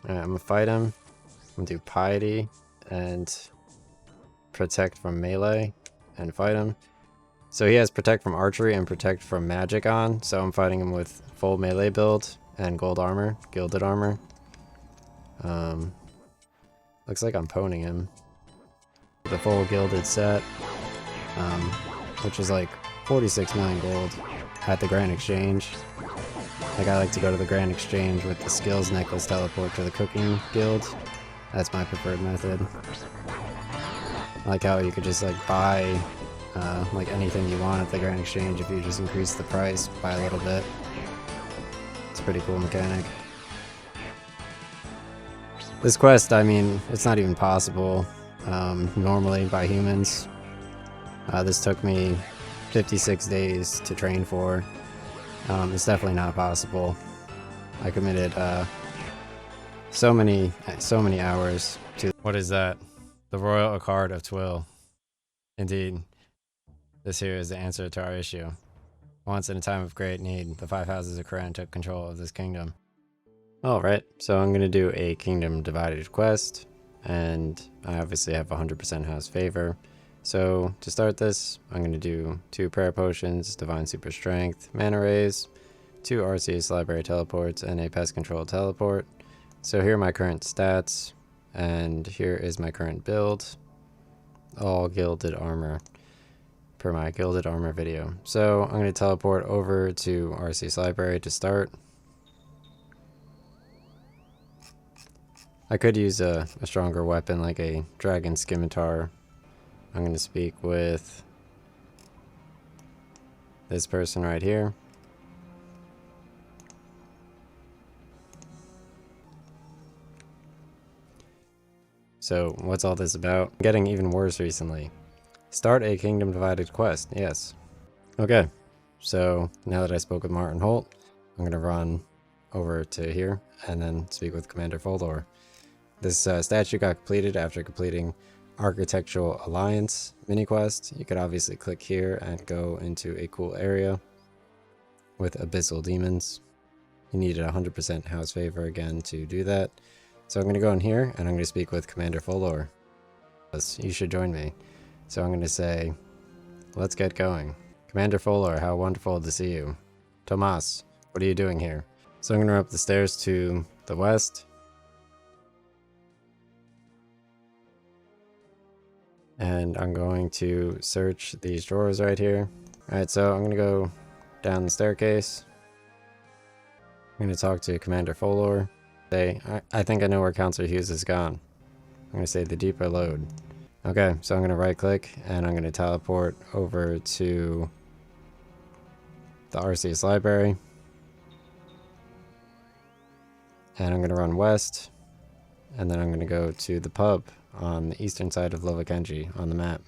Alright, I'm gonna fight him. I'm gonna do Piety and Protect from melee and fight him. So he has Protect from archery and Protect from magic on, so I'm fighting him with full melee build and gold armor, gilded armor. Looks like I'm poning him. The full gilded set, which is like 46 million gold at the Grand Exchange. Like, I like to go to the Grand Exchange with the skills necklace teleport to the cooking guild. That's my preferred method. I like how you could just like buy like anything you want at the Grand Exchange if you just increase the price by a little bit. It's a pretty cool mechanic. This quest, I mean, it's not even possible normally by humans. This took me 56 days to train for. It's definitely not possible. I committed so many hours to... What is that? The Royal Accord of Twill. Indeed, this here is the answer to our issue. Once in a time of great need, the 5 houses of Kourend took control of this kingdom. Alright, so I'm going to do a kingdom divided quest, and I obviously have 100% house favor. So to start this, I'm going to do 2 prayer potions, divine super strength, mana raise, 2 Arceuus library teleports, and a pest control teleport. So here are my current stats, and here is my current build. All gilded armor per my gilded armor video. So I'm going to teleport over to Arceuus library to start. I could use a stronger weapon like a dragon scimitar. I'm going to speak with this person right here. So what's all this about? Getting even worse recently. Start a kingdom divided quest. Yes. Okay. So now that I spoke with Martin Holt, I'm going to run over to here and then speak with Commander Foldor. This statue got completed after completing Architectural Alliance mini-quest. You could obviously click here and go into a cool area with Abyssal Demons. You needed 100% house favor again to do that. So I'm going to go in here and I'm going to speak with Commander Foldor. You should join me. So I'm going to say, let's get going. Commander Foldor, how wonderful to see you. Tomas, what are you doing here? So I'm going to run up the stairs to the west. And I'm going to search these drawers right here. Alright, so I'm going to go down the staircase. I'm going to talk to Commander Foldor. Say, I think I know where Counselor Hughes is gone. I'm going to say the deeper load. Okay, so I'm going to right click and I'm going to teleport over to the Arceuus library. And I'm going to run west. And then I'm going to go to the pub on the eastern side of Lovakenji on the map.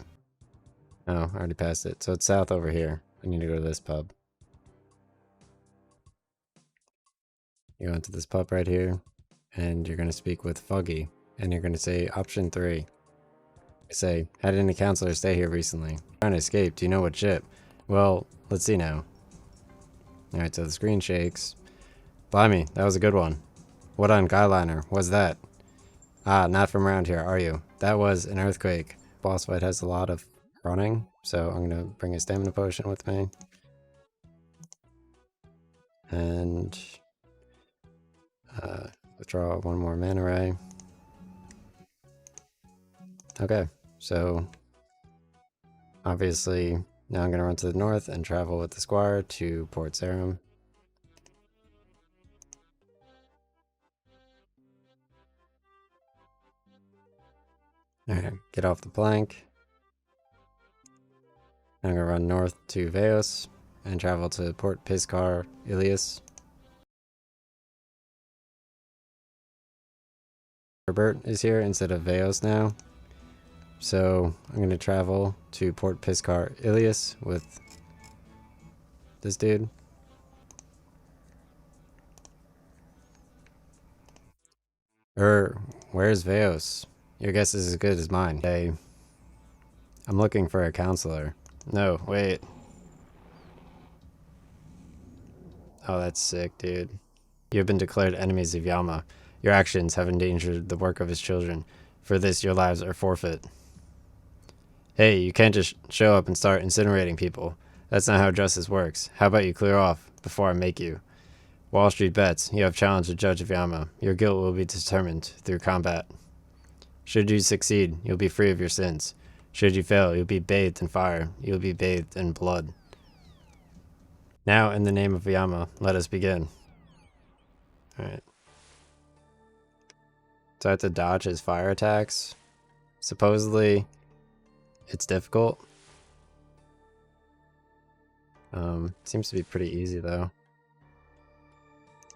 Oh, I already passed it. So it's south over here. I need to go to this pub. You go into this pub right here, and you're going to speak with Foggy, and you're going to say option 3. Say, had any counselors stay here recently? Trying to escape, do you know what ship? Well, let's see now. Alright, so the screen shakes. Blimey, that was a good one. What on Guyliner? What's that? Ah, not from around here, are you? That was an earthquake. Boss fight has a lot of running, so I'm going to bring a stamina potion with me. And withdraw 1 more mana ray. Okay, so obviously now I'm going to run to the north and travel with the squire to Port Sarim. Alright, get off the plank. I'm going to run north to Veos and travel to Port Piscar Ilias. Herbert is here instead of Veos now. So I'm going to travel to Port Piscar Ilias with this dude. Where's Veos? Your guess is as good as mine. Hey, I'm looking for a counselor. No, wait. Oh, that's sick, dude. You have been declared enemies of Yama. Your actions have endangered the work of his children. For this, your lives are forfeit. Hey, you can't just show up and start incinerating people. That's not how justice works. How about you clear off before I make you? Wall Street bets. You have challenged the judge of Yama. Your guilt will be determined through combat. Should you succeed, you'll be free of your sins. Should you fail, you'll be bathed in fire. You'll be bathed in blood. Now, in the name of Yama, let us begin. Alright. So I have to dodge his fire attacks. Supposedly, it's difficult. Seems to be pretty easy though.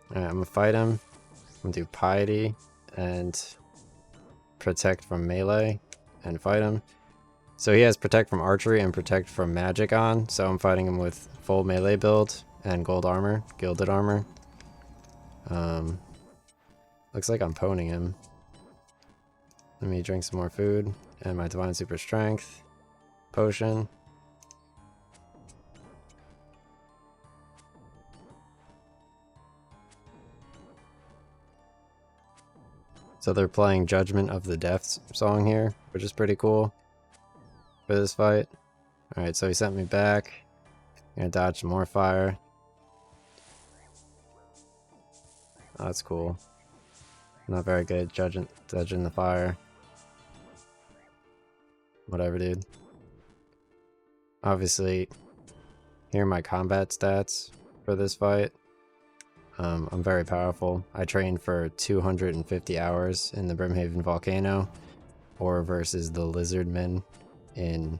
Alright, I'm gonna fight him. I'm gonna do Piety and Protect from melee and fight him. So he has Protect from archery and Protect from magic on, so I'm fighting him with full melee build and gold armor, gilded armor. Looks like I'm poning him. Let me drink some more food and my divine super strength potion. So they're playing Judgment of the Death song here, which is pretty cool for this fight. Alright, so he sent me back. I'm gonna dodge some more fire. Oh, that's cool. Not very good judging the fire. Whatever, dude. Obviously, here are my combat stats for this fight. I'm very powerful. I trained for 250 hours in the Brimhaven Volcano, or versus the Lizardmen in...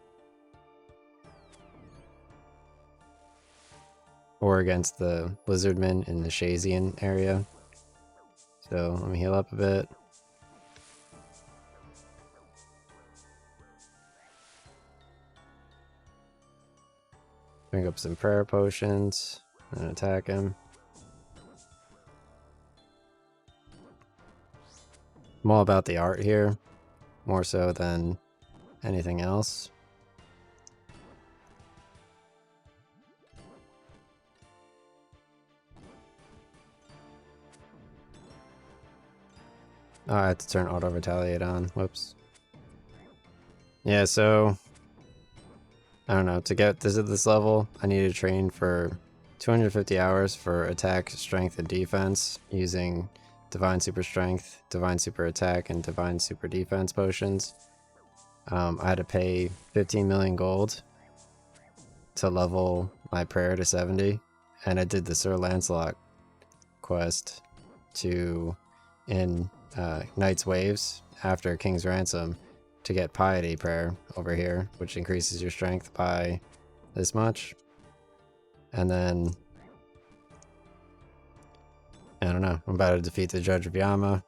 or against the Lizardmen in the Shazian area. So, let me heal up a bit. Bring up some prayer potions and attack him. I'm all about the art here, more so than anything else. Oh, I had to turn auto retaliate on. Whoops. Yeah, so I don't know, to get this at this level, I need to train for 250 hours for attack, strength, and defense using Divine Super Strength, Divine Super Attack, and Divine Super Defense potions. I had to pay 15 million gold to level my prayer to 70, and I did the Sir Lancelot quest in Knight's Waves after King's Ransom to get Piety Prayer over here, which increases your strength by this much. And then I don't know, I'm about to defeat the Judge of Yama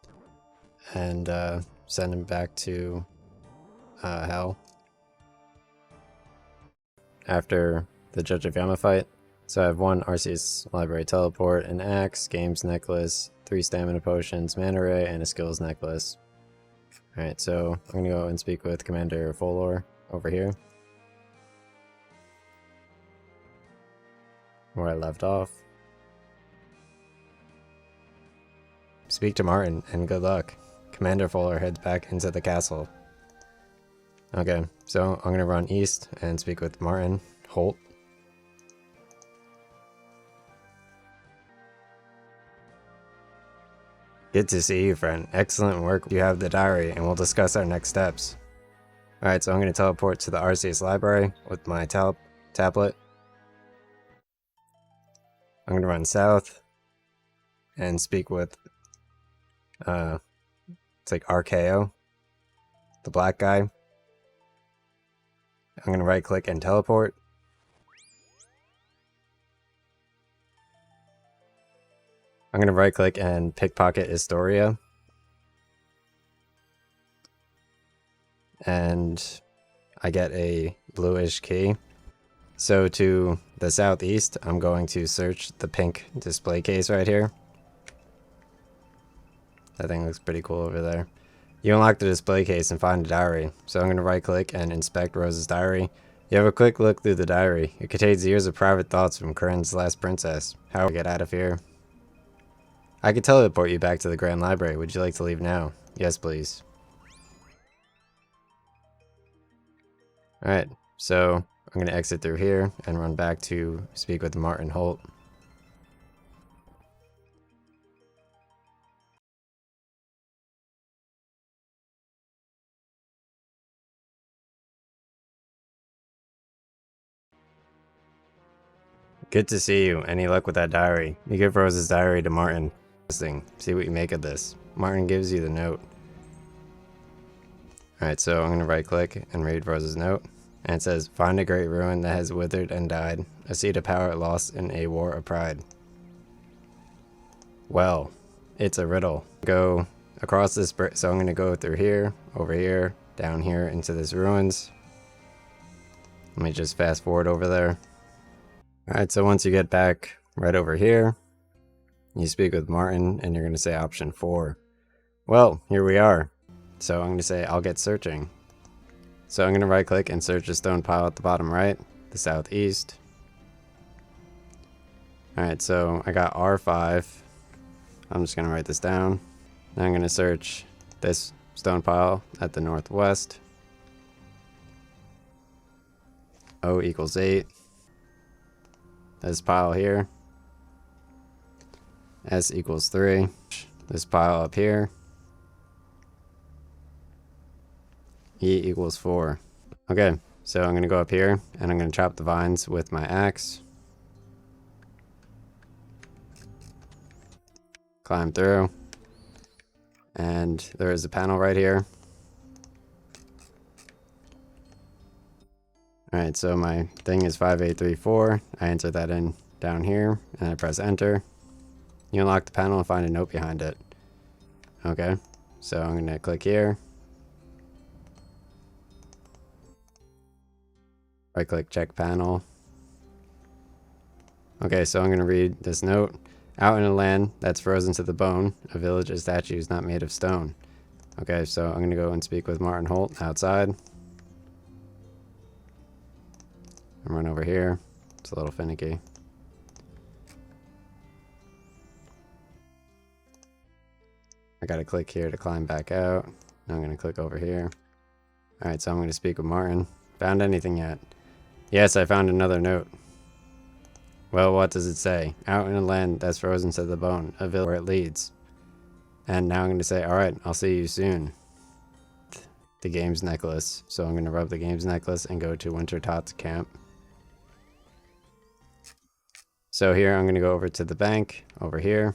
and send him back to hell after the Judge of Yama fight. So I have 1 Arceuus Library Teleport, an Axe, Games Necklace, 3 Stamina Potions, Mana Ray, and a Skills Necklace. Alright, so I'm gonna go and speak with Commander Folor over here, where I left off. Speak to Martin, and good luck. Commander Fuller heads back into the castle. Okay, so I'm gonna run east and speak with Martin Holt. Good to see you, friend. Excellent work. You have the diary, and we'll discuss our next steps. Alright, so I'm gonna teleport to the Arceuus Library with my tablet. I'm gonna run south and speak with it's like RKO, the black guy. I'm gonna right click and teleport. I'm gonna right click and pickpocket Historia. And I get a bluish key. So to the southeast, I'm going to search the pink display case right here. That thing looks pretty cool over there. You unlock the display case and find a diary. So I'm going to right click and inspect Rose's diary. You have a quick look through the diary. It contains years of private thoughts from Kourend's last princess. How do we get out of here? I could teleport you back to the Grand Library. Would you like to leave now? Yes, please. Alright, so I'm going to exit through here and run back to speak with Martin Holt. Good to see you. Any luck with that diary? You give Rose's diary to Martin. See what you make of this. Martin gives you the note. Alright, so I'm going to right click and read Rose's note. And it says, find a great ruin that has withered and died. A seat of power lost in a war of pride. Well, it's a riddle. Go across this bridge. So I'm going to go through here, over here, down here into this ruins. Let me just fast forward over there. Alright, so once you get back right over here, you speak with Martin and you're going to say option 4. Well, here we are. So I'm going to say I'll get searching. So I'm going to right click and search the stone pile at the bottom right, the southeast. Alright, so I got R5. I'm just going to write this down. Then I'm going to search this stone pile at the northwest. O equals 8. This pile here. S equals 3. This pile up here. E equals 4. Okay, so I'm going to go up here and I'm going to chop the vines with my axe. Climb through. And there is a panel right here. Alright, so my thing is 5834. I enter that in down here and I press enter. You unlock the panel and find a note behind it. Okay, so I'm going to click here. Right click, check panel. Okay, so I'm going to read this note. Out in a land that's frozen to the bone, a village of statues not made of stone. Okay, so I'm going to go and speak with Martin Holt outside. And run over here. It's a little finicky. I gotta click here to climb back out. Now I'm going to click over here. Alright, so I'm going to speak with Martin. Found anything yet? Yes, I found another note. Well, what does it say? Out in a land that's frozen to the bone, a village where it leads. And now I'm going to say, alright, I'll see you soon. The game's necklace. So I'm going to rub the game's necklace and go to Wintertot's camp. So here I'm going to go over to the bank, over here.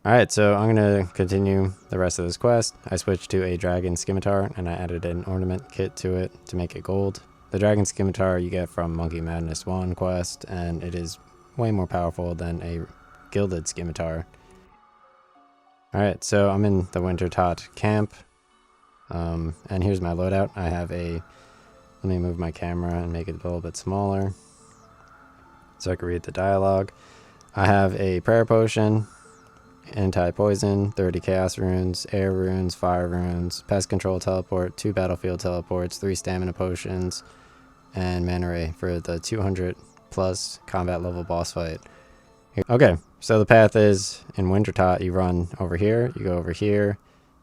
Alright, so I'm going to continue the rest of this quest. I switched to a dragon scimitar and I added an ornament kit to it to make it gold. The dragon scimitar you get from Monkey Madness 1 quest, and it is way more powerful than a gilded scimitar. Alright, so I'm in the Wintertot camp. And here's my loadout. I have a... Let me move my camera and make it a little bit smaller so I can read the dialogue. I have a prayer potion, anti-poison, 30 chaos runes, air runes, fire runes, pest control teleport, 2 battlefield teleports, 3 stamina potions, and mana ray for the 200 plus combat level boss fight. Okay, so the path is in Wintertot, you run over here, you go over here,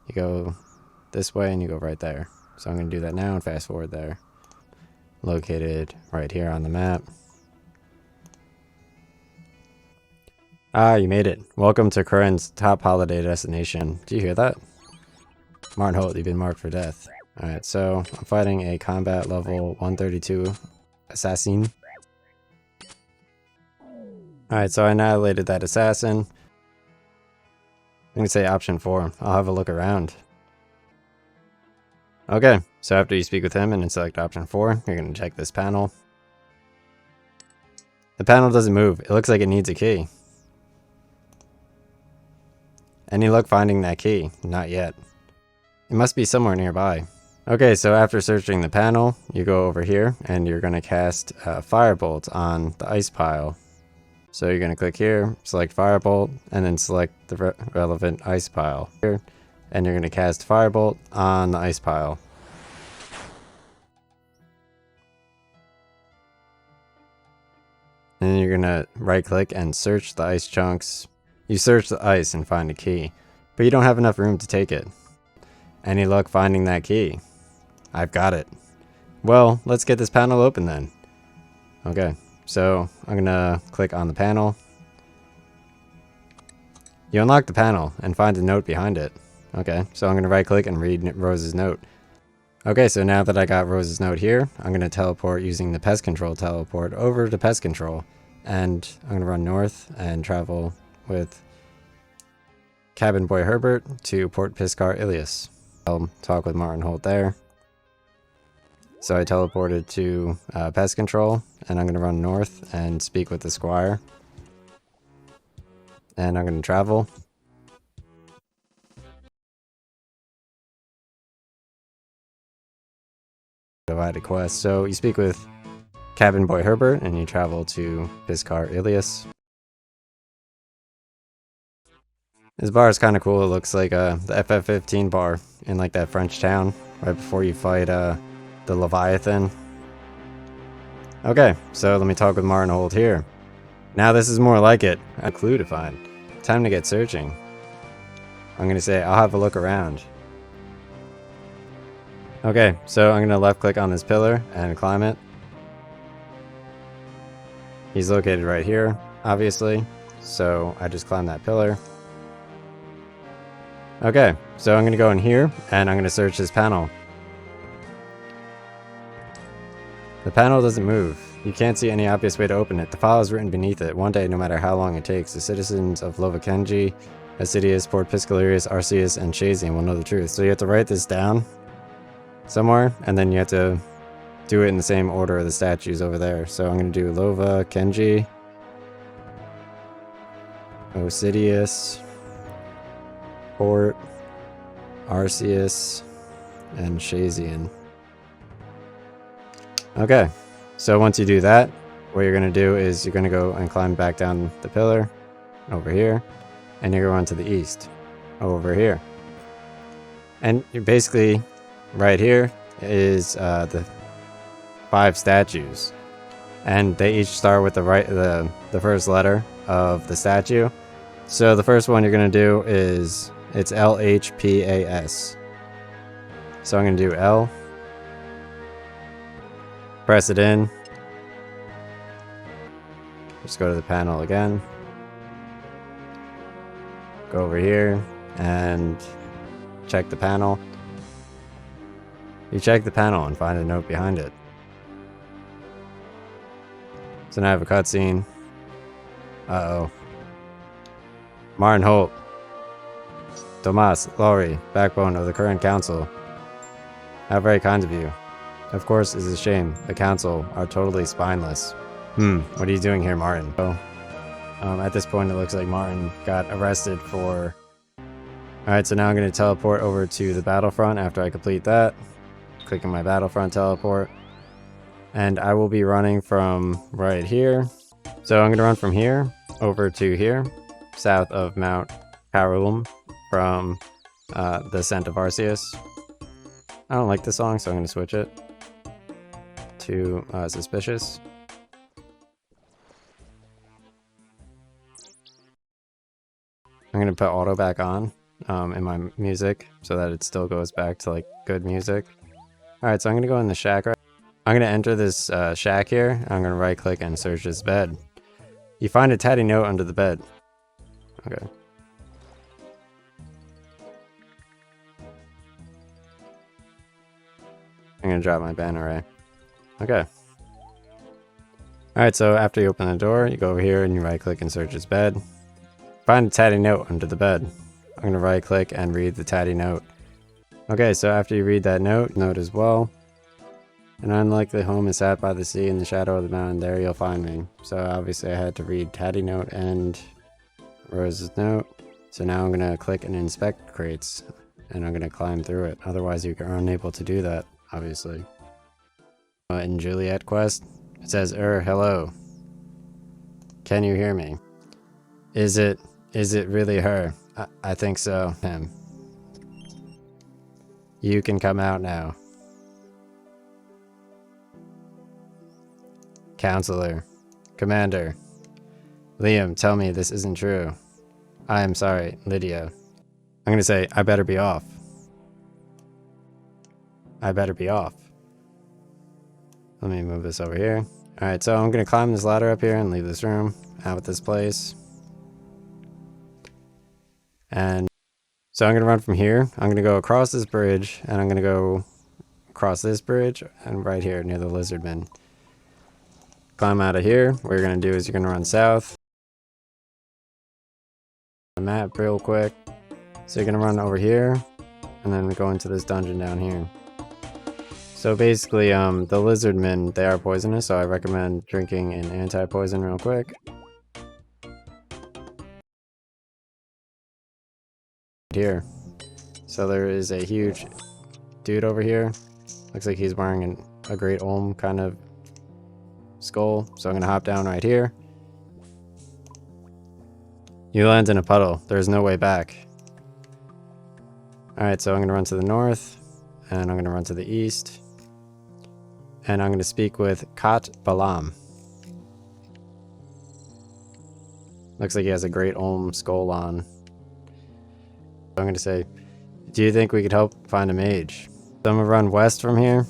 you go this way, and you go right there. So I'm going to do that now and fast forward there. Located right here on the map. Ah, you made it. Welcome to Kourend's top holiday destination. Do you hear that? Martin Holt, you've been marked for death. Alright, so I'm fighting a combat level 132 assassin. Alright, so I annihilated that assassin. I'm going to say option 4. I'll have a look around. Okay, so after you speak with him and then select option 4, you're going to check this panel. The panel doesn't move. It looks like it needs a key. Any luck finding that key? Not yet. It must be somewhere nearby. Okay, so after searching the panel, you go over here and you're going to cast Firebolt on the ice pile. So you're going to click here, select Firebolt, and then select the relevant ice pile here. And you're going to cast Firebolt on the ice pile. And then you're going to right click and search the ice chunks You search the ice and find a key, but you don't have enough room to take it. Any luck finding that key? I've got it. Well, let's get this panel open then. Okay, so I'm gonna click on the panel. You unlock the panel and find a note behind it. Okay, so I'm gonna right click and read Rose's note. Okay, so now that I got Rose's note here, I'm gonna teleport using the pest control teleport over to pest control. And I'm gonna run north and travel with Cabin Boy Herbert to Port Piscar Ilias. I'll talk with Martin Holt there. So I teleported to pest control, and I'm going to run north and speak with the squire. And I'm going to travel. Divided quest. So you speak with Cabin Boy Herbert, and you travel to Piscar Ilias. This bar is kind of cool. It looks like the FF15 bar in like that French town right before you fight the Leviathan. Okay, so let me talk with Martin Holt here. Now this is more like it. A clue to find. Time to get searching. I'm gonna say I'll have a look around. Okay, so I'm gonna left click on this pillar and climb it. He's located right here, obviously. So I just climb that pillar. Okay, so I'm gonna go in here and I'm gonna search this panel. The panel doesn't move. You can't see any obvious way to open it. The file is written beneath it. One day, no matter how long it takes, the citizens of Lovakenji, Acidius, Port Piscalerius, Arceuus, and Shazian will know the truth. So you have to write this down somewhere, and then you have to do it in the same order of the statues over there. So I'm going to do Lovakenji, Acidius, Port, Arceuus, and Shazian. Okay, so once you do that, what you're going to do is you're going to go and climb back down the pillar over here, and you're going to the east over here. And you're basically right here is the 5 statues, and they each start with the first letter of the statue. So the first one you're going to do is it's LHPAS. So I'm going to do L. Press it in. Just go to the panel again. Go over here and check the panel. You check the panel and find a note behind it. So now I have a cutscene. Uh-oh. Martin Holt. Tomas, Laurie, backbone of the Kourend Council. How very kind of you. Of course, it's a shame. The council are totally spineless. What are you doing here, Martin? Oh, at this point, it looks like Martin got arrested for... Alright, so now I'm going to teleport over to the battlefront after I complete that. Clicking my battlefront teleport. And I will be running from right here. So I'm going to run from here over to here, south of Mount Parulum, from the Ascent of Arceuus. I don't like the song, so I'm going to switch it to Suspicious. I'm going to put auto back on in my music so that it still goes back to like good music. Alright, so I'm going to go in the shack. I'm going to enter this shack here. I'm going to right click and search this bed. You find a tatty note under the bed. Okay. I'm going to drop my banner array. Okay. Alright, so after you open the door, you go over here and you right click and search this bed. Find a tatty note under the bed. I'm going to right click and read the tatty note. Okay, so after you read that note as well. An unlikely home is sat by the sea in the shadow of the mountain. There you'll find me. So obviously I had to read tatty note and Rose's note. So now I'm going to click and inspect crates. And I'm going to climb through it. Otherwise you are unable to do that, obviously. In Juliet quest, it says, hello. Can you hear me? Is it really her? I think so. Him. You can come out now. Counselor. Commander. Liam, tell me this isn't true. I am sorry, Lydia. I'm gonna say, I better be off. I better be off. Let me move this over here. Alright, so I'm gonna climb this ladder up here and leave this room out with this place. And so I'm gonna run from here. I'm gonna go across this bridge, and I'm gonna go across this bridge, and right here near the lizardman. Climb out of here. What you're gonna do is you're gonna run south. The map real quick. So you're gonna run over here, and then go into this dungeon down here. So basically, the lizardmen, they are poisonous, so I recommend drinking an anti-poison real quick. Here. So there is a huge dude over here. Looks like he's wearing a Great Olm kind of skull. So I'm gonna hop down right here. You land in a puddle. There's no way back. Alright, so I'm gonna run to the north, and I'm gonna run to the east. And I'm gonna speak with Kat Balam. Looks like he has a Great Olm skull on. So I'm gonna say, do you think we could help find a mage? So I'm gonna run west from here,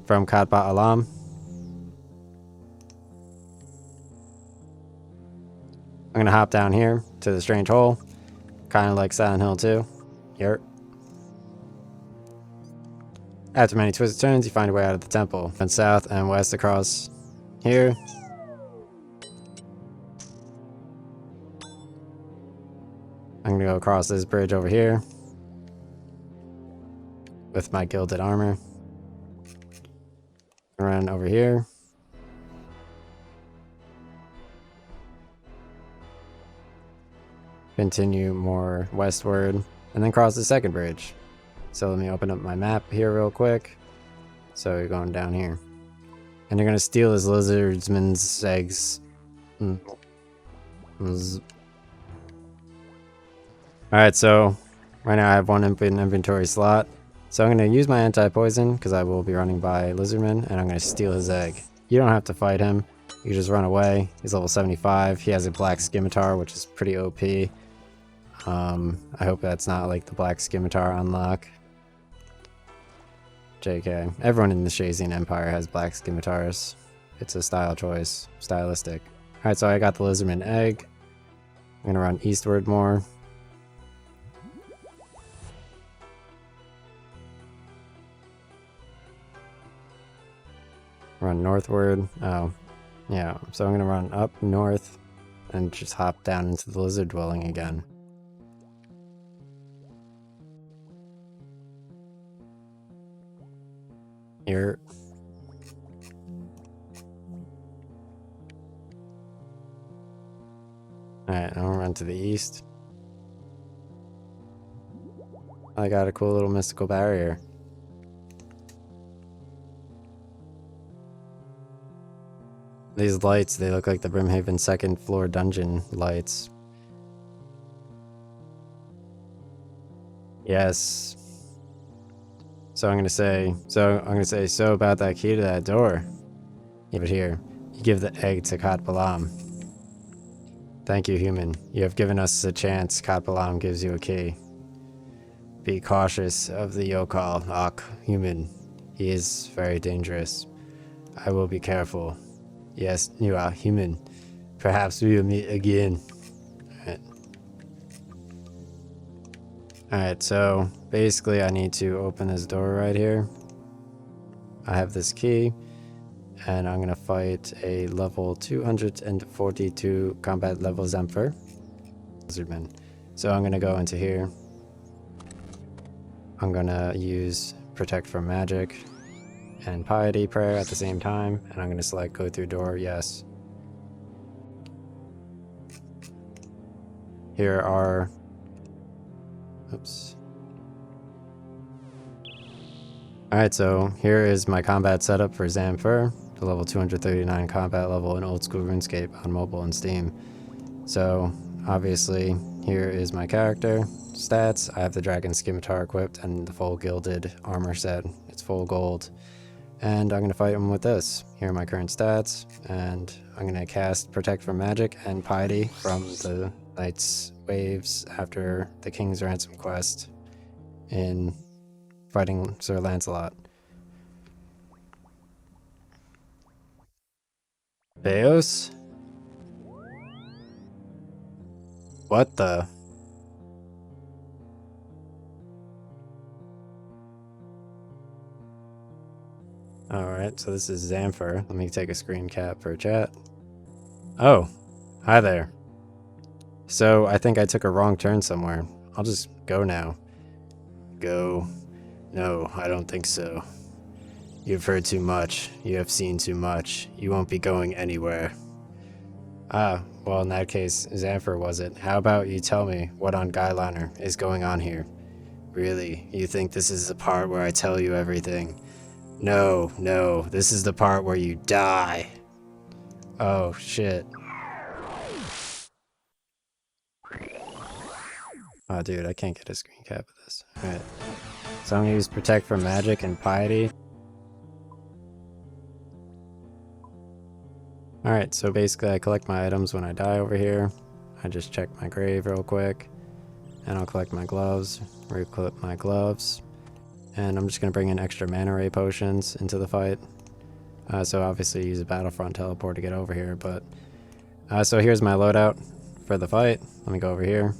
from Kat Balam. I'm gonna hop down here to the strange hole, kind of like Silent Hill 2. Yerp. After many twists and turns, you find your way out of the temple. Run south and west across here. I'm gonna go across this bridge over here with my gilded armor. Run over here. Continue more westward, and then cross the second bridge. So let me open up my map here real quick. So you're going down here. And you're gonna steal his lizardsman's eggs. Alright, so right now I have one inventory slot. So I'm gonna use my anti-poison because I will be running by lizardman, and I'm gonna steal his egg. You don't have to fight him. You can just run away. He's level 75. He has a black scimitar, which is pretty OP. I hope that's not like the black scimitar unlock. JK. Everyone in the Shazian Empire has black scimitars. It's a style choice. Stylistic. Alright, so I got the lizardman egg. I'm gonna run eastward more. Run northward. Oh, yeah. So I'm gonna run up north and just hop down into the lizard dwelling again. Here. Alright, I'm gonna run to the east. I got a cool little mystical barrier. These lights, they look like the Brimhaven second floor dungeon lights. Yes. So I'm gonna say, so about that key to that door. Give it here. You give the egg to Kat Balam. Thank you, human. You have given us a chance. Kat Balam gives you a key. Be cautious of the Yokal, Ak, human. He is very dangerous. I will be careful. Yes, you are human. Perhaps we will meet again. Alright, so basically I need to open this door right here. I have this key, and I'm gonna fight a level 242 combat level Xamphur. Lizardman. So I'm gonna go into here. I'm gonna use Protect from Magic and Piety Prayer at the same time, and I'm gonna select Go Through Door, yes. Here are... Oops. Alright, so here is my combat setup for Xamphur, the level 239 combat level in Old School RuneScape on mobile and Steam. So, obviously, here is my character stats. I have the Dragon Scimitar equipped and the full gilded armor set. It's full gold. And I'm going to fight him with this. Here are my current stats, and I'm going to cast Protect from Magic and Piety from the Knight's waves after the King's Ransom quest in fighting Sir Lancelot. Theos? What the? Alright, so this is Xamphur. Let me take a screen cap for chat. Oh, hi there. So, I think I took a wrong turn somewhere. I'll just go now. Go. No, I don't think so. You've heard too much. You have seen too much. You won't be going anywhere. Ah, well in that case, Xamphur was it. How about you tell me what on Guyliner is going on here? Really? You think this is the part where I tell you everything? No, no, this is the part where you die. Oh, shit. Oh, dude, I can't get a screen cap of this. Alright. So I'm gonna use Protect from Magic and Piety. Alright, so basically I collect my items when I die over here. I just check my grave real quick. And I'll collect my gloves, re-equip my gloves. And I'm just going to bring in extra mana ray potions into the fight. So obviously use a Battlefront teleport to get over here, but... so here's my loadout for the fight. Let me go over here.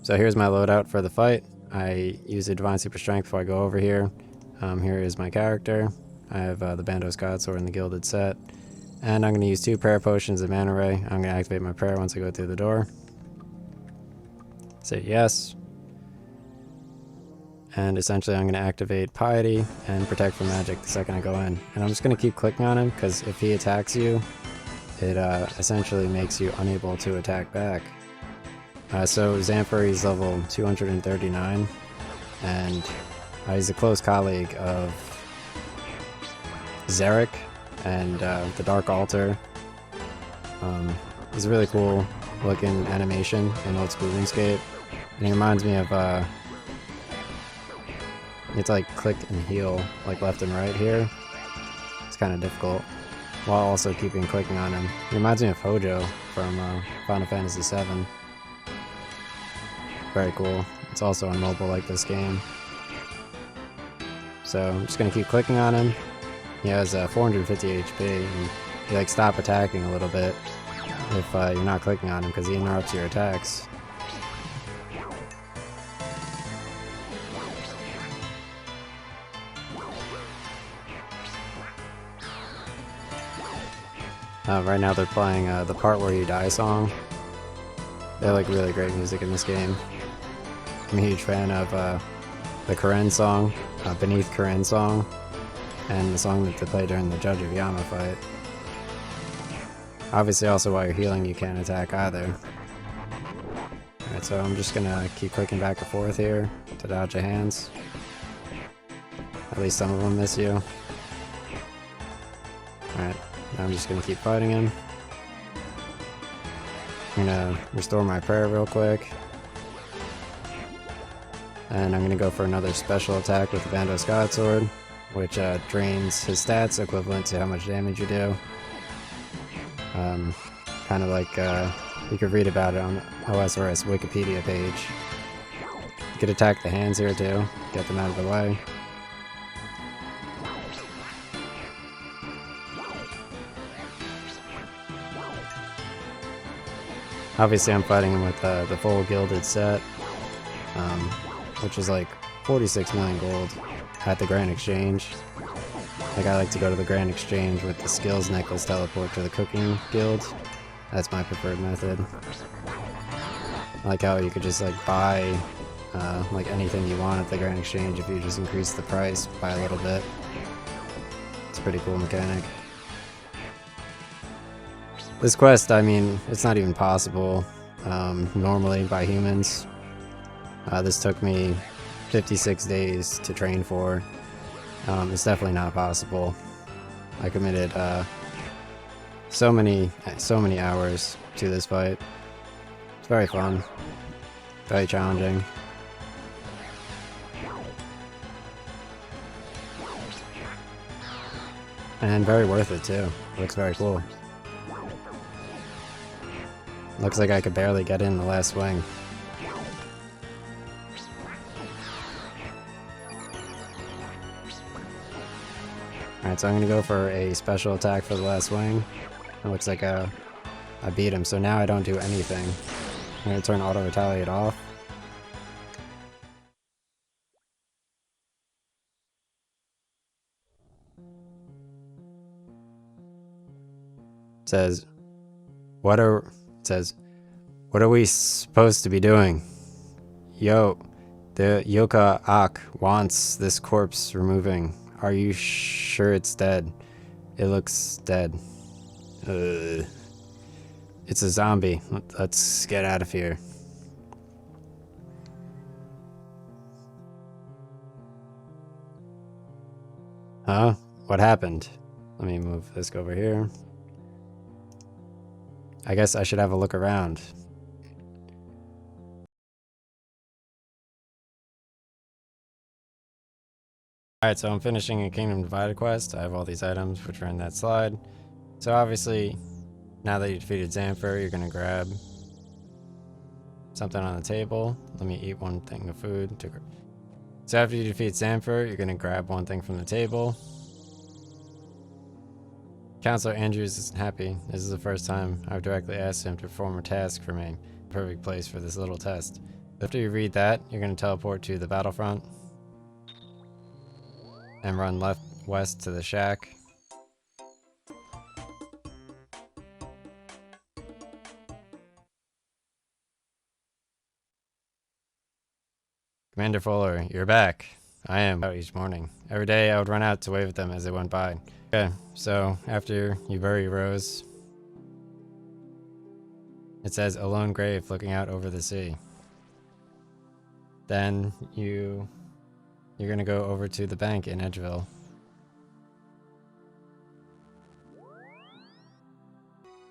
So here's my loadout for the fight. I use a Divine Super Strength before I go over here. Here is my character. I have the Bandos Godsword in the Gilded set. And I'm going to use 2 prayer potions of mana ray. I'm going to activate my prayer once I go through the door. Say yes. And essentially I'm going to activate Piety and Protect from Magic the second I go in. And I'm just going to keep clicking on him because if he attacks you, it essentially makes you unable to attack back. So Xamphur, he's level 239. And he's a close colleague of Xeric and the Dark Altar. It's a really cool looking animation in Old School RuneScape. And it reminds me of, you have to like click and heal like left and right here. It's kind of difficult, while also keeping clicking on him. It reminds me of Hojo from Final Fantasy VII. Very cool. It's also on mobile like this game. So I'm just going to keep clicking on him. He has 450 HP, and you like stop attacking a little bit if you're not clicking on him because he interrupts your attacks. Right now they're playing the Part Where You Die song. They like really great music in this game. I'm a huge fan of the Kourend song, Beneath Kourend song, and the song that they play during the Judge of Yama fight. Obviously also while you're healing you can't attack either. Alright, so I'm just gonna keep clicking back and forth here to dodge the hands. At least some of them miss you. Alright, now I'm just gonna keep fighting him. I'm gonna restore my prayer real quick. And I'm gonna go for another special attack with the Bandos Godsword, which drains his stats equivalent to how much damage you do. Kind of like you could read about it on the OSRS Wikipedia page. You could attack the hands here too, get them out of the way. Obviously I'm fighting him with the full Gilded set, which is like 46 million gold at the Grand Exchange. Like I like to go to the Grand Exchange with the Skills Necklace teleport to the Cooking Guild. That's my preferred method. I like how you could just like buy like anything you want at the Grand Exchange if you just increase the price by a little bit. It's a pretty cool mechanic. This quest, I mean, it's not even possible normally by humans. This took me 56 days to train for. It's definitely not possible. I committed so many hours to this fight. It's very fun, very challenging. And very worth it too. It looks very cool. Looks like I could barely get in the last swing. Alright, so I'm gonna go for a special attack for the last swing. It looks like I beat him, so now I don't do anything. I'm gonna turn auto retaliate off. It says, what are we supposed to be doing? Yo, the Yoka Ak wants this corpse removing. Are you sure it's dead? It looks dead. It's a zombie. Let's get out of here. Huh? What happened? Let me move this over here. I guess I should have a look around. Alright, so I'm finishing a Kingdom Divided quest. I have all these items which are in that slide. So obviously, now that you defeated Xamphur, you're gonna grab something on the table. Let me eat one thing of food. So after you defeat Xamphur, you're gonna grab one thing from the table. Counselor Andrews isn't happy. This is the first time I've directly asked him to perform a task for me. Perfect place for this little test. After you read that, you're gonna teleport to the battlefront and run west to the shack. Commander Fuller, you're back. I am out each morning. Every day I would run out to wave at them as they went by. Okay, so after you bury your rose, it says a lone grave looking out over the sea. Then you're gonna go over to the bank in Edgeville.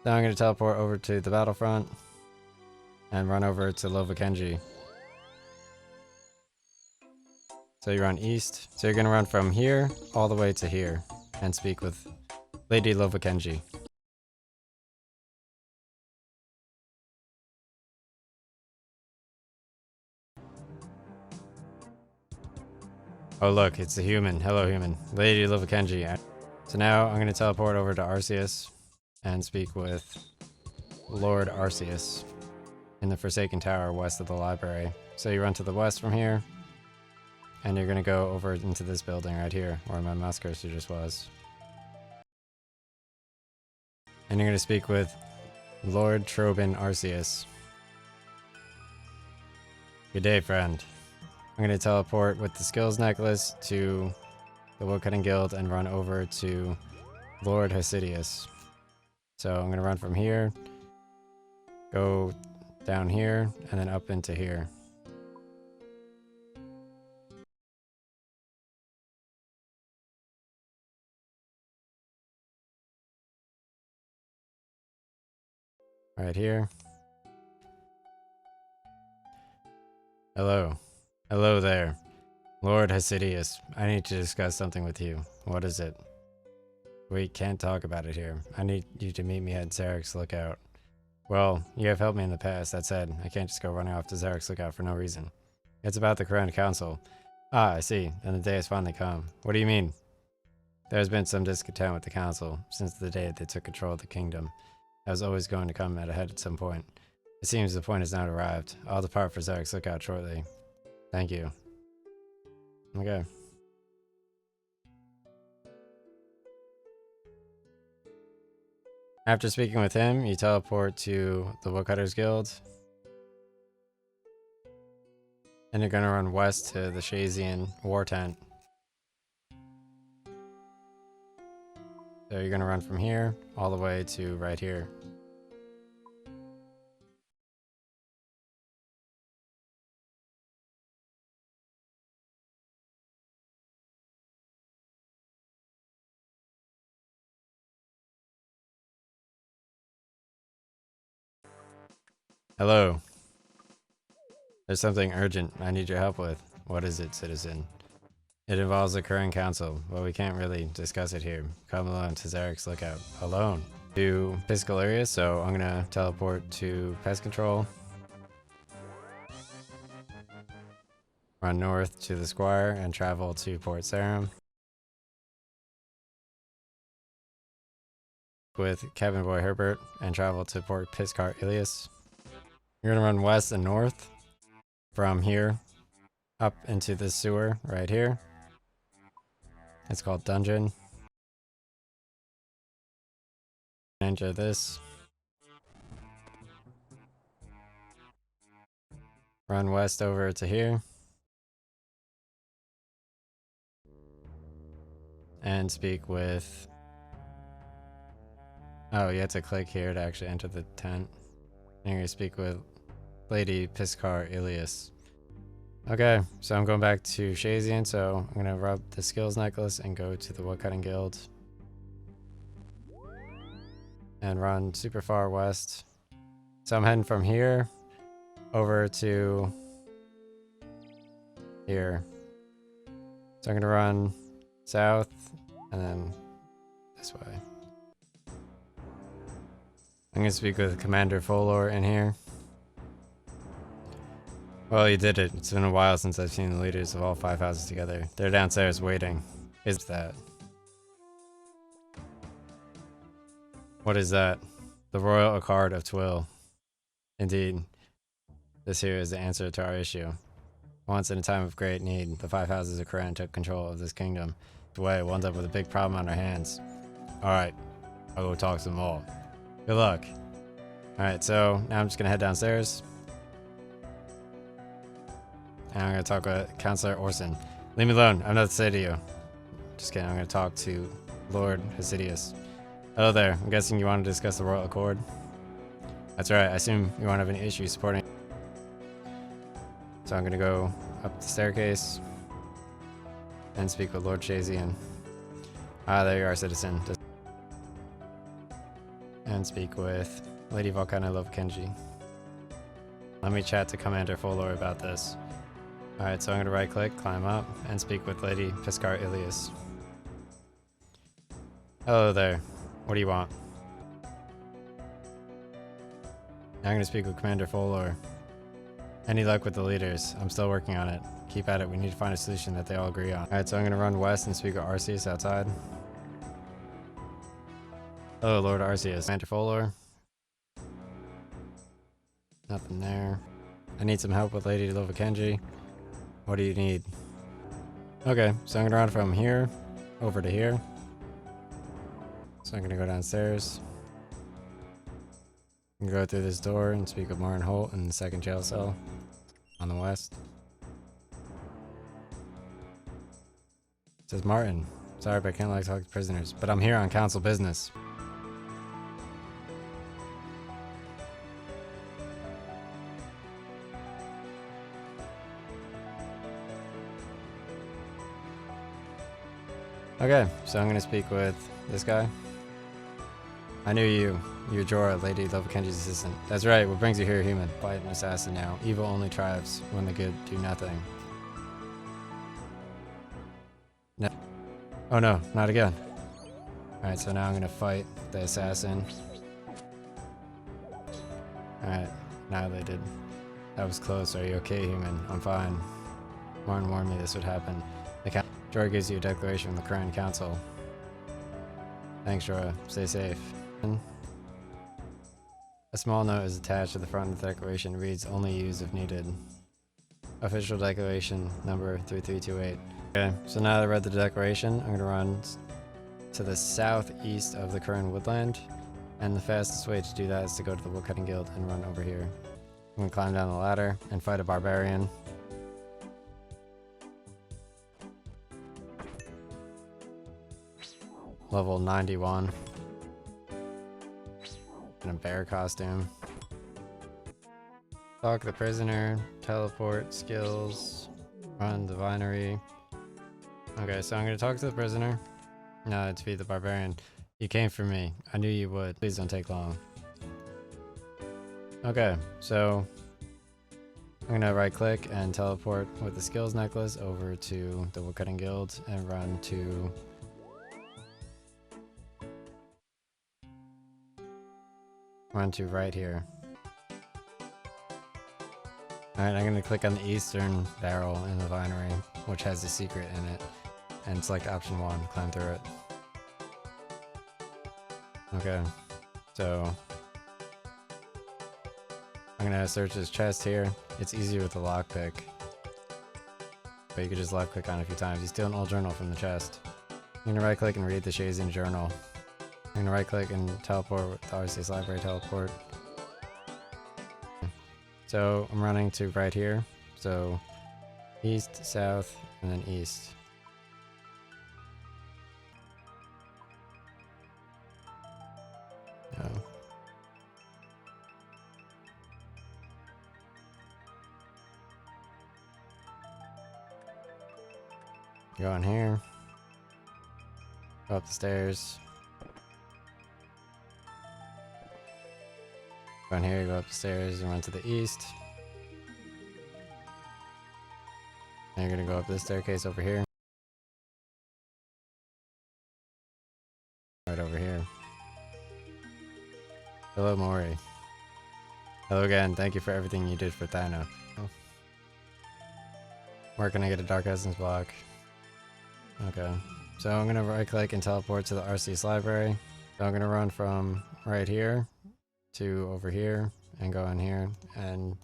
Now I'm gonna teleport over to the battlefront and run over to Lovakenji. So you run east. So you're gonna run from here all the way to here and speak with Lady Lovakenji. Oh look, it's a human. Hello human. Lady Lovakenji. So now I'm gonna teleport over to Arceuus and speak with Lord Arceuus in the Forsaken Tower west of the library. So you run to the west from here, and you're gonna go over into this building right here, where my mouse cursor just was. And you're gonna speak with Lord Trobin Arceuus. Good day, friend. I'm gonna teleport with the skills necklace to the Woodcutting Guild and run over to Lord Hasidius. So I'm gonna run from here, go down here, and then up into here. Right here. Hello. Hello there. Lord Hasidius, I need to discuss something with you. What is it? We can't talk about it here. I need you to meet me at Zarek's Lookout. Well, you have helped me in the past. That said, I can't just go running off to Zarek's Lookout for no reason. It's about the Kourend Council. Ah, I see. Then the day has finally come. What do you mean? There's been some discontent with the council since the day they took control of the kingdom. I was always going to come at a head at some point. It seems the point has now arrived. I'll depart for Zarek's Lookout shortly. Thank you. Okay. After speaking with him, you teleport to the Woodcutters Guild. And you're gonna run west to the Shazian War Tent. So you're gonna run from here all the way to right here. Hello. There's something urgent I need your help with. What is it, citizen? It involves the Kourend Council, but we can't really discuss it here. Come alone to Zarek's Lookout. Alone? to physical areas, so I'm gonna teleport to pest control. Run north to the Squire and travel to Port Sarum with Cabin Boy Herbert and travel to Port Piscar Ilias. You're gonna run west and north from here up into this sewer right here. It's called Dungeon. Enter this. Run west over to here. And speak with... Oh, you have to click here to actually enter the tent. And you're gonna speak with Lady Piscar Ilias. Okay, so I'm going back to Shazian, so I'm gonna rub the skills necklace and go to the Woodcutting Guild. And run super far west. So I'm heading from here over to here. So I'm gonna run south and then this way. I'm gonna speak with Commander Folor in here. Well, you did it. It's been a while since I've seen the leaders of all 5 houses together. They're downstairs waiting. Is that? What is that? The Royal Accord of Twill. Indeed. This here is the answer to our issue. Once in a time of great need, the 5 houses of Kourend took control of this kingdom. Way, we'll end up with a big problem on our hands. Alright, I'll go talk to them all. Good luck. Alright, so now I'm just gonna head downstairs. And I'm gonna talk with Counselor Orson. Leave me alone, I have nothing to say to you. Just kidding, I'm gonna talk to Lord Hasidius. Hello there, I'm guessing you want to discuss the Royal Accord? That's right, I assume you won't have any issues supporting. So I'm gonna go up the staircase and speak with Lord Shazian. Ah, there you are, citizen. And speak with Lady Volcano Love Kenji. Let me chat to Commander Folor about this. Alright, so I'm gonna right click, climb up, and speak with Lady Piscar Ilias. Hello there. What do you want? Now I'm gonna speak with Commander Folor. Any luck with the leaders? I'm still working on it. Keep at it, we need to find a solution that they all agree on. Alright, so I'm gonna run west and speak with Arceuus outside. Hello, Lord Arceuus. Commander Folor. Nothing there. I need some help with Lady Lovakenji. What do you need? Okay, so I'm gonna run from here over to here. So I'm gonna go downstairs. I'm gonna go through this door and speak with Martin Holt in the second jail cell on the west. It says Martin. Sorry, but I can't talk to prisoners, but I'm here on council business. Okay, so I'm gonna speak with this guy. I knew you. You're Jorah, Lady Lovakenji's assistant. That's right, what brings you here, human? Fight an assassin now. Evil only triumphs when the good do nothing. No. Oh no, not again. Alright, so now I'm gonna fight the assassin. Alright, annihilated. That was close. Are you okay, human? I'm fine. Martin warned me this would happen. Jorah gives you a declaration from the Kourend Council. Thanks, Jorah. Stay safe. A small note is attached to the front of the declaration. It reads, only use if needed. Official declaration number 3328. Okay, so now that I read the declaration, I'm going to run to the southeast of the Kourend woodland. And the fastest way to do that is to go to the Woodcutting Guild and run over here. I'm going to climb down the ladder and fight a barbarian. Level 91. In a bear costume. Talk the prisoner, teleport, skills, run divinery. Okay, so I'm gonna talk to the prisoner. No, to be the barbarian. You came for me. I knew you would. Please don't take long. Okay, so I'm gonna right click and teleport with the skills necklace over to the Woodcutting Guild and run to run to right here. Alright, I'm gonna click on the eastern barrel in the vinery, which has a secret in it, and select option 1, climb through it. Okay, so I'm gonna search this chest here. It's easier with the lockpick, but you could just left click on it a few times. You steal an old journal from the chest. I'm gonna right click and read the Shazian journal. I'm gonna right click and teleport with the RCS library teleport. So I'm running to right here. So east, south, and then east. Oh. Go on here. Go up the stairs. Go on here, go up the stairs and run to the east. And you're gonna go up this staircase over here. Right over here. Hello, Mori. Hello again, thank you for everything you did for Thano. Where can I get a Dark Essence block? Okay. So I'm gonna right click and teleport to the RCS library. So I'm gonna run from right here to over here and go in here and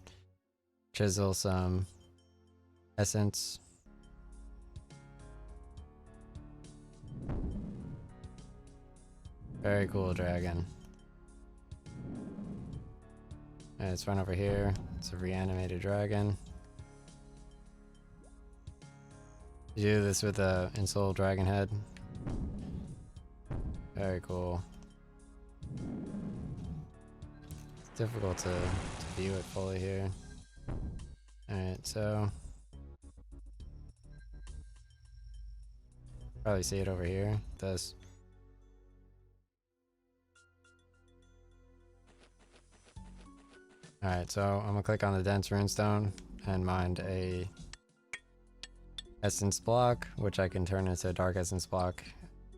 chisel some essence. Very cool dragon. And let's run over here. It's a reanimated dragon. You do this with a Ensoul Dragon Head. Very cool. It's difficult to view it fully here. Alright, so probably see it over here. This. Alright, so I'm gonna click on the dense runestone and mine a essence block, which I can turn into a dark essence block.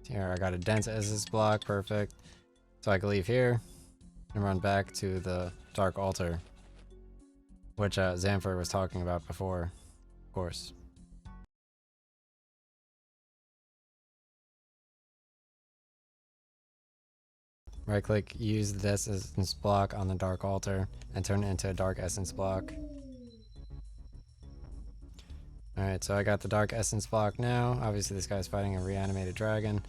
Here I got a dense essence block, perfect. So I can leave here and run back to the dark altar, which Xamphur was talking about before, of course. Right click, use the essence block on the dark altar and turn it into a dark essence block. Alright, so I got the dark essence block now. Obviously this guy's fighting a reanimated dragon.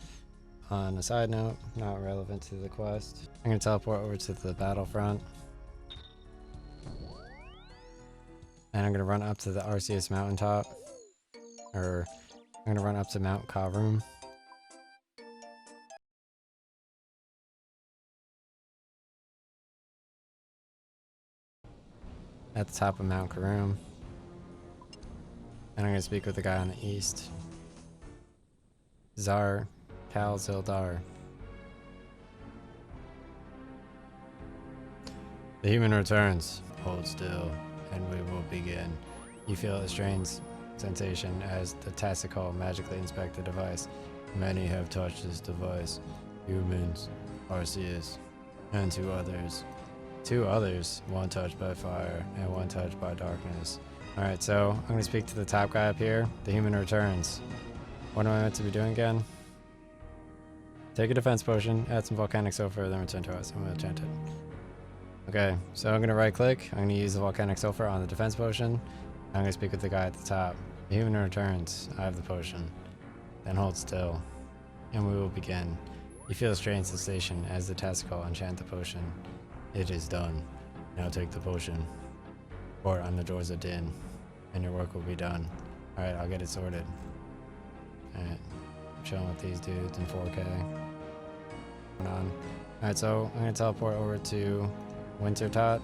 On a side note, not relevant to the quest. I'm gonna teleport over to the battlefront. And I'm gonna run up to the Arceuus mountaintop. Or, I'm gonna run up to Mount Kourend. At the top of Mount Kourend. And I'm gonna speak with the guy on the east. Zar Kal Zildar. The human returns. Hold still, and we will begin. You feel a strange sensation as the tactical magically inspect the device. Many have touched this device. Humans, Arceuus, and 2 others. 2 others, one touched by fire and one touched by darkness. Alright, so I'm going to speak to the top guy up here. The human returns. What am I meant to be doing again? Take a defense potion, add some volcanic sulfur, then return to us. I'm going to enchant it. Okay, so I'm going to right click. I'm going to use the volcanic sulfur on the defense potion. I'm going to speak with the guy at the top. The human returns. I have the potion. Then hold still. And we will begin. You feel a strange sensation as the tactical enchant the potion. It is done. Now take the potion. Or on the doors of Din. And your work will be done. Alright, I'll get it sorted. Alright. Chilling with these dudes in 4K. Alright, so I'm gonna teleport over to Wintertot.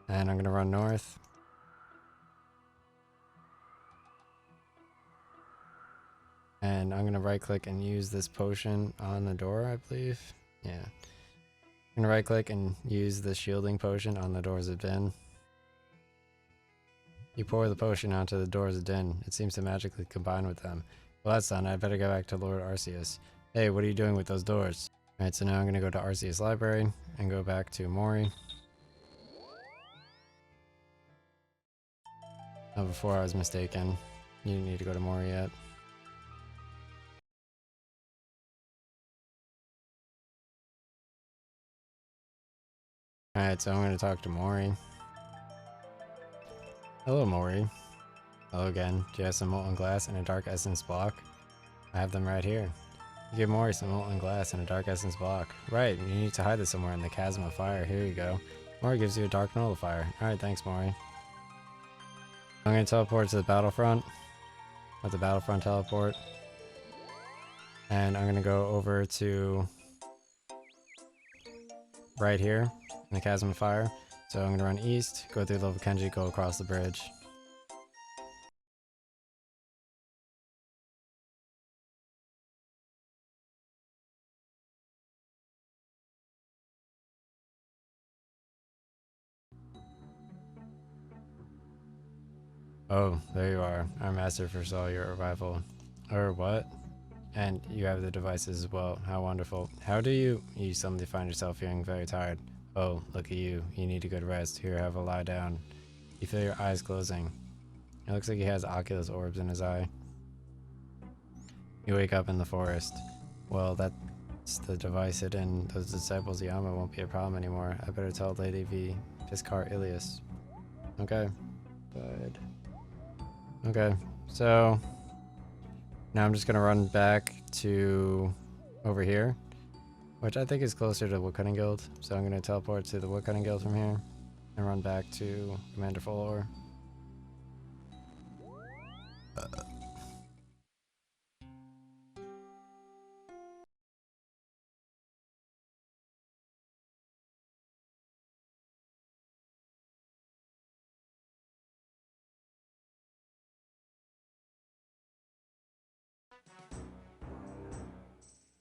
And I'm gonna run north. And I'm gonna right click and use this potion on the door, I believe. Yeah. I'm gonna right click and use the shielding potion on the doors of Din. You pour the potion onto the doors of Din. It seems to magically combine with them. Well, that's done. I better go back to Lord Arceuus. Hey, what are you doing with those doors? Alright, so now I'm gonna go to Arceuus Library and go back to Mori. Oh, before I was mistaken. You didn't need to go to Mori yet. Alright, so I'm gonna talk to Mori. Hello, Mori. Hello again. Do you have some molten glass and a dark essence block? I have them right here. You give Mori some molten glass and a dark essence block. Right, you need to hide this somewhere in the chasm of fire. Here you go. Mori gives you a dark nullifier. Alright, thanks, Mori. I'm gonna teleport to the battlefront. With the battlefront teleport. And I'm gonna go over to right here in the chasm of fire. So I'm gonna run east, go through Loadout, go across the bridge. Oh, there you are. Our master foresaw your arrival. Or what? And you have the devices as well. How wonderful. How do you suddenly find yourself feeling very tired? Oh, look at you. You need a good rest. Here, have a lie down. You feel your eyes closing. It looks like he has oculus orbs in his eye. You wake up in the forest. Well, that's the device hidden. Those disciples Yama won't be a problem anymore. I better tell Lady V. Piscar Ilias. Okay. Good. Okay, so now I'm just gonna run back to over here, which I think is closer to Woodcutting Guild. So I'm gonna teleport to the Woodcutting Guild from here and run back to Commander Fullor.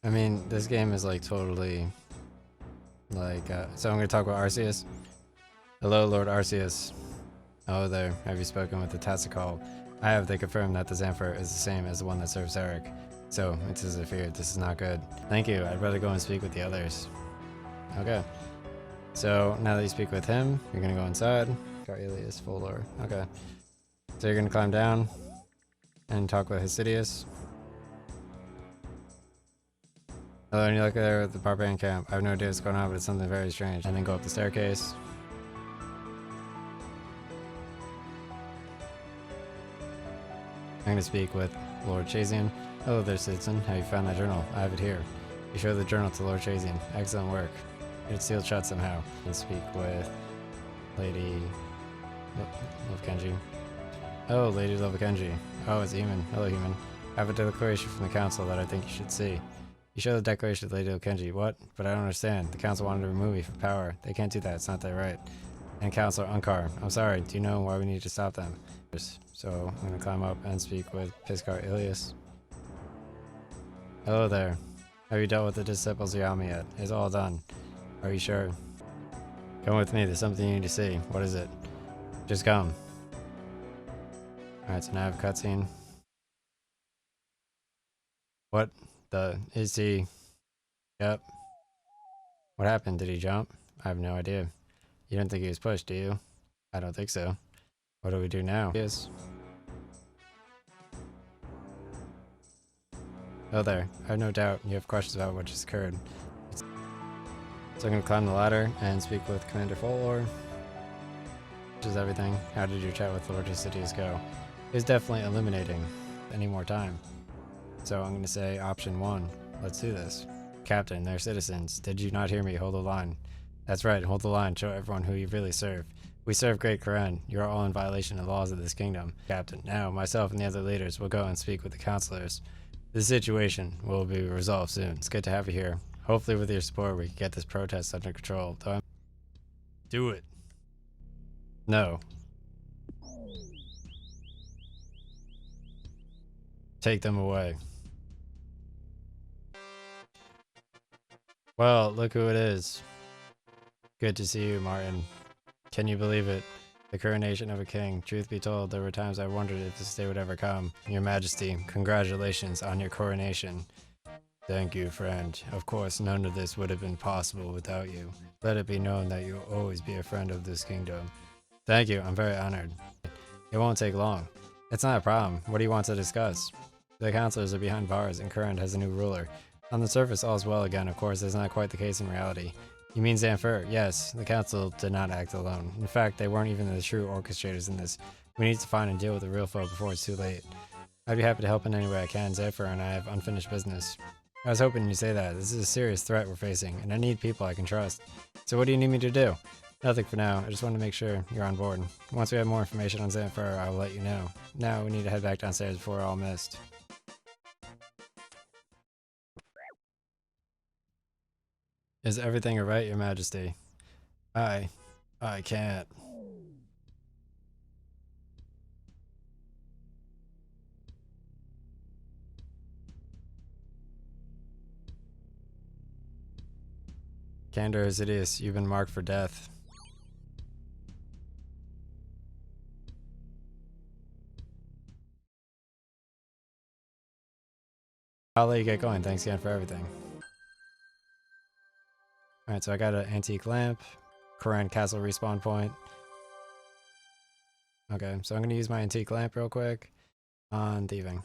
I mean, this game is like totally like, so I'm gonna talk about Arceuus. Hello, Lord Arceuus. Hello there. Have you spoken with the Tassical? I have. They confirmed that the Xamphur is the same as the one that serves Eric. So, it's as I feared. This is not good. Thank you. I'd rather go and speak with the others. Okay. So, now that you speak with him, you're gonna go inside. Ilias, Fullor. Okay. So you're gonna climb down and talk with Hesidius. Hello, and you look there at the barbarian camp. I have no idea what's going on, but it's something very strange. And then go up the staircase. I'm going to speak with Lord Chazian. Hello there, citizen. Have you found that journal? I have it here. You show the journal to Lord Chazian. Excellent work. It's sealed shut somehow. And speak with Lady Lovekenji. Oh, Lady Lovekenji. Oh, it's Human. Hello, Human. I have a declaration from the council that I think you should see. You show the declaration to Lady Lovekenji. What? But I don't understand. The council wanted to remove me from power. They can't do that. It's not their right. And Councilor Unkar. I'm sorry. Do you know why we need to stop them? So I'm gonna climb up and speak with Piscar Ilias. Hello there. Have you dealt with the disciples of Yama yet? It's all done. Are you sure? Come with me. There's something you need to see. What is it? Just come. Alright, so now I have a cutscene. What the is he? Yep. What happened? Did he jump? I have no idea. You don't think he was pushed, do you? I don't think so. What do we do now? Yes. Oh there. I have no doubt you have questions about what just occurred. So I'm gonna climb the ladder and speak with Commander Fullor. Which is everything. How did your chat with Lord Hesidius go? It's definitely illuminating. Any more time. So I'm gonna say option 1. Let's do this. Captain, they're citizens. Did you not hear me? Hold the line. That's right, hold the line. Show everyone who you really serve. We serve Great Kourend. You are all in violation of the laws of this kingdom. Captain, now myself and the other leaders will go and speak with the counselors. The situation will be resolved soon. It's good to have you here. Hopefully with your support we can get this protest under control. Do it. No. Take them away. Well, look who it is. Good to see you, Martin. Can you believe it? The coronation of a king. Truth be told, there were times I wondered if this day would ever come. Your Majesty, congratulations on your coronation. Thank you, friend. Of course, none of this would have been possible without you. Let it be known that you'll always be a friend of this kingdom. Thank you, I'm very honored. It won't take long. It's not a problem. What do you want to discuss? The councilors are behind bars, and Kourend has a new ruler. On the surface, all's well again. Of course, that's not quite the case in reality. You mean Xamphur? Yes, the council did not act alone. In fact, they weren't even the true orchestrators in this. We need to find and deal with the real foe before it's too late. I'd be happy to help in any way I can. Xamphur and I have unfinished business. I was hoping you'd say that. This is a serious threat we're facing, and I need people I can trust. So what do you need me to do? Nothing for now. I just wanted to make sure you're on board. Once we have more information on Xamphur, I will let you know. Now we need to head back downstairs before we're all missed. Is everything alright, Your Majesty? I can't. Candor Isidius, you've been marked for death. I'll let you get going. Thanks again for everything. Alright, so I got an antique lamp, Kourend Castle respawn point. Okay, so I'm gonna use my antique lamp real quick on thieving.